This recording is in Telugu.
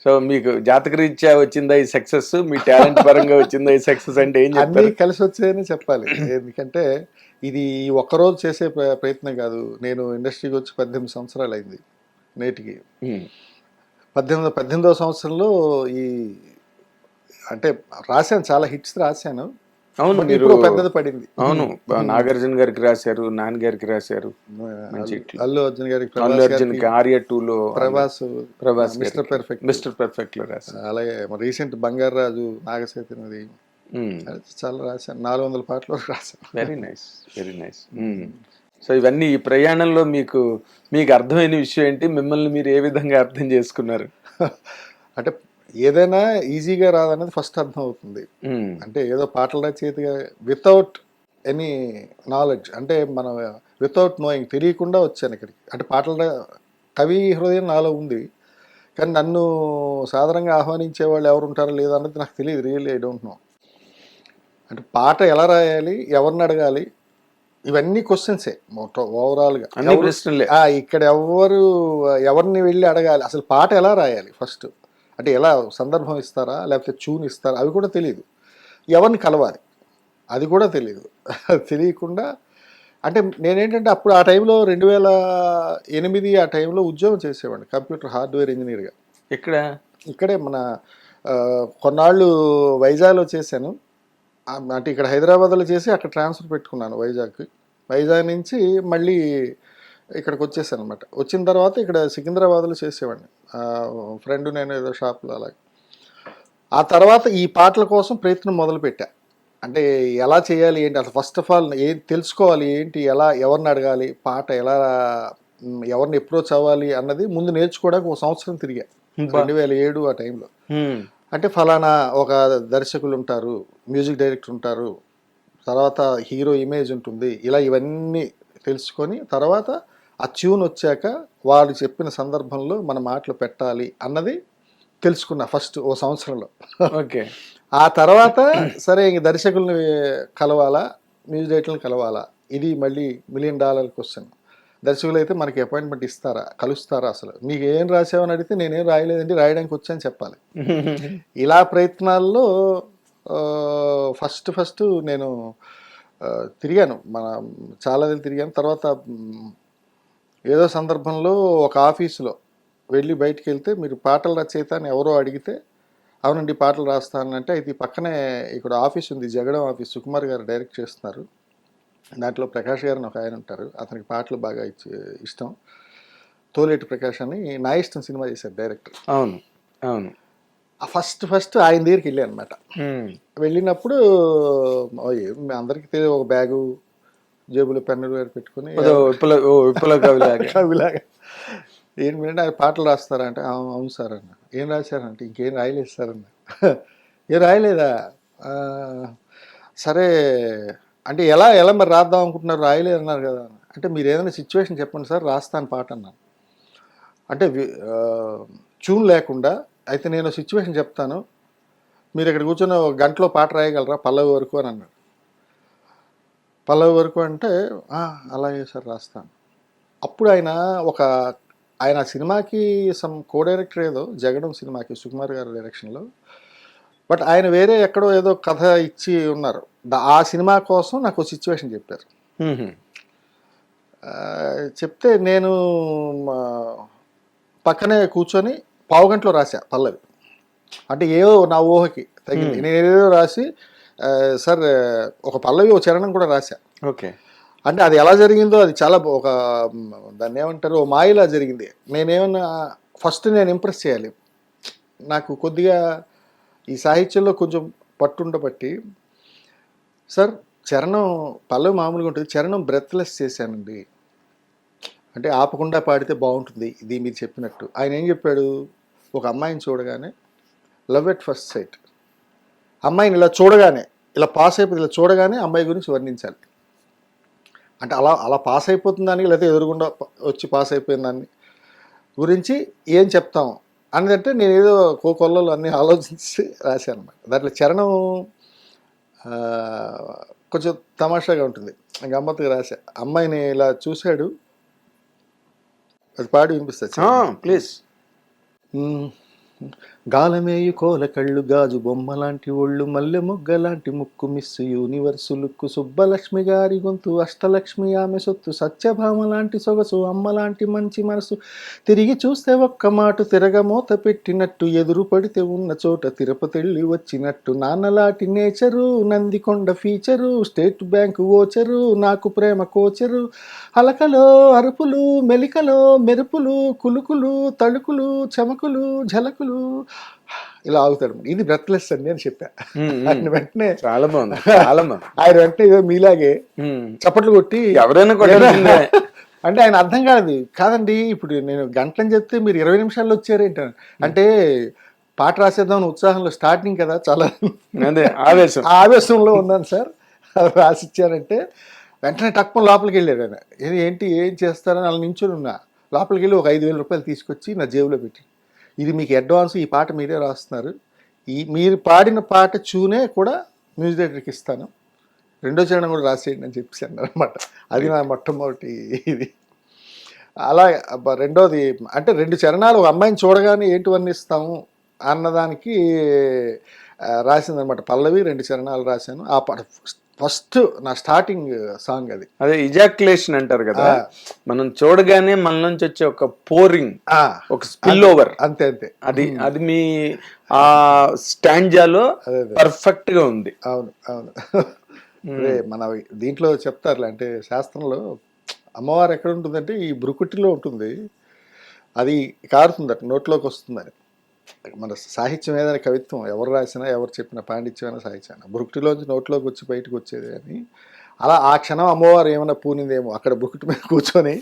సో మీకు జాతకరీత్యా వచ్చిందా ఈ సక్సెస్, మీ టాలెంట్ పరంగా వచ్చిందా ఈ సక్సెస్ అంటే ఏం అన్నీ చెప్తారు? కలిసి వచ్చాయని చెప్పాలి. ఎందుకంటే ఇది ఒక్కరోజు చేసే ప్రయత్నం కాదు. నేను ఇండస్ట్రీకి వచ్చి 18 సంవత్సరాలు అయింది నేటికి. ఉమ్, 18వ సంవత్సరంలో ఈ అంటే రాశాను, చాలా హిట్స్ రాశాను. అవును, బట్ మీరు ఇప్పుడు పెద్దది పడింది. అవును నాగార్జున గారికి రాశారు, నాని గారికి రాశారు, మంచి హిట్లు. అల్లు అర్జున్ గారికి, అల్లు ప్రభాస్ అర్జున్ గారికి, కి ఆర్య 2 లో Prabhas mister perfect, mister perfect లో రాశారు. అలాగే రీసెంట్ బంగారాజు, నాగచైతన్యది చాలా రాశాను. 400 పాటలు రాశాను. Very nice, very nice. So ఇవన్నీ ఈ ప్రయాణంలో మీకు మీకు అర్థమైన విషయం ఏంటి, మిమ్మల్ని మీరు ఏ విధంగా అర్థం చేసుకున్నారు? అంటే ఏదైనా ఈజీగా రాదన్నది ఫస్ట్ అర్థం అవుతుంది. ఉమ్, అంటే ఏదో పాటల రచయితగా వితౌట్ ఎనీ నాలెడ్జ్, అంటే మనం వితౌట్ నోయింగ్, తెలియకుండా వచ్చాను ఇక్కడికి. అంటే కవి హృదయం నాలో ఉంది, కానీ నన్ను సాధారణంగా ఆహ్వానించే వాళ్ళు ఎవరు ఉంటారో లేదో అన్నది నాకు తెలియదు. Really I don't know. అంటే పాట ఎలా రాయాలి, ఎవరిని అడగాలి, ఇవన్నీ క్వశ్చన్సే ఓవరాల్గా. అన్ని ప్రశ్నలే. ఇక్కడ ఎవరిని వెళ్ళి అడగాలి, అసలు పాట ఎలా రాయాలి ఫస్ట్, అంటే ఎలా సందర్భం ఇస్తారా లేకపోతే ట్యూన్ ఇస్తారా, అవి కూడా తెలియదు. ఎవరిని కలవాలి అది కూడా తెలియదు. తెలియకుండా అంటే నేనేంటంటే అప్పుడు ఆ టైంలో 2008 ఆ టైంలో ఉద్యోగం చేసేవాడిని కంప్యూటర్ హార్డ్వేర్ ఇంజనీర్గా. ఇక్కడే మన కొన్నాళ్ళు వైజాగ్లో చేశాను. అంటే ఇక్కడ హైదరాబాద్లో చేసి అక్కడ ట్రాన్స్ఫర్ పెట్టుకున్నాను వైజాగ్ నుంచి మళ్ళీ ఇక్కడికి వచ్చేసాను అనమాట. వచ్చిన తర్వాత ఇక్కడ సికింద్రాబాద్లో చేసేవాడిని, ఫ్రెండ్ నేను ఏదో షాప్లో అలాగే. ఆ తర్వాత ఈ పాటల కోసం ప్రయత్నం మొదలుపెట్టా. అంటే ఎలా చేయాలి ఏంటి, అసలు ఫస్ట్ ఆఫ్ ఆల్ ఏం తెలుసుకోవాలి ఏంటి, ఎవరిని అడగాలి, పాట ఎలా ఎవరిని అప్రోచ్ అవ్వాలి అన్నది ముందు నేర్చుకోవడానికి 1 సంవత్సరం తిరిగా 2007 ఆ టైంలో. అంటే ఫలానా ఒక దర్శకులు ఉంటారు, మ్యూజిక్ డైరెక్టర్ ఉంటారు, తర్వాత హీరో ఇమేజ్ ఉంటుంది, ఇవన్నీ తెలుసుకొని తర్వాత ఆ ట్యూన్ వచ్చాక వాళ్ళు చెప్పిన సందర్భంలో మన మాటలు పెట్టాలి అన్నది తెలుసుకున్నా ఫస్ట్ 1 సంవత్సరంలో. ఓకే. ఆ తర్వాత సరే ఇంక దర్శకుల్ని కలవాలా, మ్యూజిక్ డైరెక్టర్ని కలవాలా, ఇది మళ్ళీ $1 మిలియన్ క్వశ్చన్. దర్శకులు అయితే మనకి అపాయింట్మెంట్ ఇస్తారా, కలుస్తారా, అసలు మీకు ఏం రాసావని అడిగితే నేనేం రాయలేదండి, రాయడానికి వచ్చాను చెప్పాలి. ఇలా ప్రయత్నాల్లో ఫస్ట్ నేను తిరిగాను, చాలా తిరిగాను. తర్వాత ఏదో సందర్భంలో ఒక ఆఫీసులో వెళ్ళి బయటికి వెళ్తే, మీరు పాటలు రచయిత అని ఎవరో అడిగితే, అవునండి పాటలు రాస్తానంటే, అయితే పక్కనే ఇక్కడ ఆఫీస్ ఉంది, జగడం ఆఫీస్, సుకుమార్ గారు డైరెక్ట్ చేస్తున్నారు, దాంట్లో ప్రకాష్ గారు అని ఒక ఆయన ఉంటారు, అతనికి పాటలు బాగా ఇష్టం, తోలేటి ప్రకాష్ అని నా ఇష్టం సినిమా చేశారు డైరెక్టర్. అవును అవును. ఫస్ట్ ఆయన దగ్గరికి వెళ్ళాను అనమాట. వెళ్ళినప్పుడు అందరికీ తెలియదు, ఒక బ్యాగు, జేబులో పెన్నులు పెట్టుకుని కవిలాగా ఏంటంటే ఆయన పాటలు రాస్తారా అంటే, అవును సార్ అన్న. ఏం రాశారంటే, ఇంకేం రాయలేదు సార్ అన్న. ఏం రాయలేదా, సరే అంటే ఎలా మరి రాద్దాం అనుకుంటున్నారు, రాయలేదు అన్నారు కదా. అంటే మీరు ఏదైనా సిచ్యువేషన్ చెప్పండి సార్, రాస్తాను పాట అన్నాను. అంటే ట్యూన్ లేకుండా, అయితే నేను సిచ్యువేషన్ చెప్తాను, మీరు ఇక్కడ కూర్చొని 1 గంటలో పాట రాయగలరా పల్లవి వరకు అని అన్నాడు. పల్లవి వరకు అంటే అలాగే సార్ రాస్తాను. అప్పుడు ఆయన సినిమాకి కో డైరెక్టర్ ఏదో, జగడం సినిమాకి సుకుమార్ గారి డైరెక్షన్లో, బట్ ఆయన వేరే ఎక్కడో ఏదో కథ ఇచ్చి ఉన్నారు. ఆ సినిమా కోసం నాకు సిచ్యువేషన్ చెప్పారు. చెప్తే నేను పక్కనే కూర్చొని 15 గంటలో రాశా పల్లవి. అంటే ఏదో నా ఊహకి తగ్గింది, నేనేదో రాసి సార్ ఒక పల్లవి, ఒక చరణం కూడా రాశా. ఓకే. అంటే అది ఎలా జరిగిందో, అది చాలా దాన్ని ఏమంటారు, ఓ మాయలా జరిగింది. నేనేమన్నా ఫస్ట్ నేను ఇంప్రెస్ చేయాలి, నాకు కొద్దిగా ఈ సాహిత్యంలో కొంచెం పట్టుండబట్టి, సార్ చరణం పల్లవి మామూలుగా ఉంటుంది, చరణం బ్రెత్లెస్ చేశానండి, అంటే ఆపకుండా పాడితే బాగుంటుంది, ఇది మీరు చెప్పినట్టు. ఆయన ఏం చెప్పాడు, ఒక అమ్మాయిని చూడగానే లవ్ ఎట్ ఫస్ట్ సైట్, అమ్మాయిని ఇలా చూడగానే, ఇలా పాస్ అయిపోతుంది, ఇలా చూడగానే అమ్మాయి గురించి వర్ణించాలి. అంటే అలా పాస్ అయిపోతుందని, లేకపోతే ఎదురుగుండా వచ్చి పాస్ అయిపోయిన దాన్ని గురించి ఏం చెప్తాం అనేదంటే, నేను ఏదో కోకొల్లలో అన్నీ ఆలోచించి రాశాను అన్నమాట. దాంట్లో చరణం కొంచెం తమాషాగా ఉంటుంది, గమ్మత్తుగా రాశా. అమ్మాయిని ఇలా చూశాడు, అది పాడి వినిపిస్తా ప్లీజ్. గాలమేయు కోల కళ్ళు గాజు బొమ్మ లాంటి ఒళ్ళు మల్లె మొగ్గ లాంటి ముక్కు మిస్సు యూనివర్సు లుక్కు సుబ్బలక్ష్మి గారి గొంతు అష్టలక్ష్మి ఆమె సొత్తు సత్యభామ లాంటి సొగసు అమ్మ లాంటి మంచి మనసు తిరిగి చూస్తే ఒక్క మాట తిరగమూత పెట్టినట్టు ఎదురు పడితే ఉన్న చోట తిరుపతిళ్ళి వచ్చినట్టు నాన్నలాంటి nature Nandikonda feature state bank voucher నాకు ప్రేమ కోచరు అలకలో అరుపులు మెలికలో మెరుపులు కులుకులు తళుకులు చమకులు ఝలకులు ఇలా ఆగుతాడు. ఇది బ్రెత్లెస్ అండి అని చెప్పా. ఆయన వెంటనే చాలా బాగుంది, చాలా బాగుంది. ఆయన వెంటనే ఏదో మీలాగే చప్పట్లు కొట్టి ఎవరైనా కొట్టాల్సిందే. అంటే ఆయన అర్థం కాదు. కాదండి ఇప్పుడు నేను గంటలని చెప్తే మీరు 20 నిమిషాల్లో వచ్చారేంటాను. అంటే పాట రాసేద్దాం ఉత్సాహంలో స్టార్టింగ్ కదా, చాలా అదే ఆవేశం, ఆవేశంలో ఉన్నాను సార్ రాసిచ్చారంటే వెంటనే టక్కున లోపలికి వెళ్ళారు ఆయన. ఏంటి ఏం చేస్తారని అలా నించొని ఉన్నా. లోపలికి వెళ్ళి ఒక 5,000 రూపాయలు తీసుకొచ్చి నా జేబులో పెట్టి, ఇది మీకు అడ్వాన్స్, ఈ పాట మీరే రాస్తున్నారు, మీరు పాడిన పాట చూనే కూడా మ్యూజిక్ డైరెక్టర్కి ఇస్తాను, రెండో చరణం కూడా రాసేయండి అని చెప్పేసాను అనమాట. అది నా మొట్టమొదటి ఇది. అలా రెండోది అంటే 2 చరణాలు ఒక అమ్మాయిని చూడగానే ఏంటి వర్ణిస్తాము అన్నదానికి రాసిందనమాట. పల్లవి 2 చరణాలు రాశాను. ఆ పాట ఫస్ట్ నా స్టార్టింగ్ సాంగ్ అది. అదే ఇజాక్యులేషన్ అంటారు కదా, మనం చూడగానే మన నుంచి వచ్చే ఒక పోరింగ్, ఒక స్పిల్ ఓవర్, అంతే అంతే. అది మీ ఆ స్టాంజాలో పర్ఫెక్ట్ గా ఉంది. అవును అవును. అదే మన దీంట్లో చెప్తారులే, అంటే శాస్త్రంలో అమ్మవారు ఎక్కడ ఉంటుందంటే ఈ బ్రుకుటిలో ఉంటుంది, అది కారుతుందట, నోట్లోకి వస్తుందని. మన సాహిత్యం ఏదైనా కవిత్వం ఎవరు రాసినా ఎవరు చెప్పిన పాండిత్యమైనా సాహిత్యం బురుకుటిలోంచి నోట్లోకి వచ్చి బయటకు వచ్చేది అని. అలా ఆ క్షణం అమ్మవారు ఏమైనా పూనిందేమో అక్కడ బుకుటి మీద కూర్చొని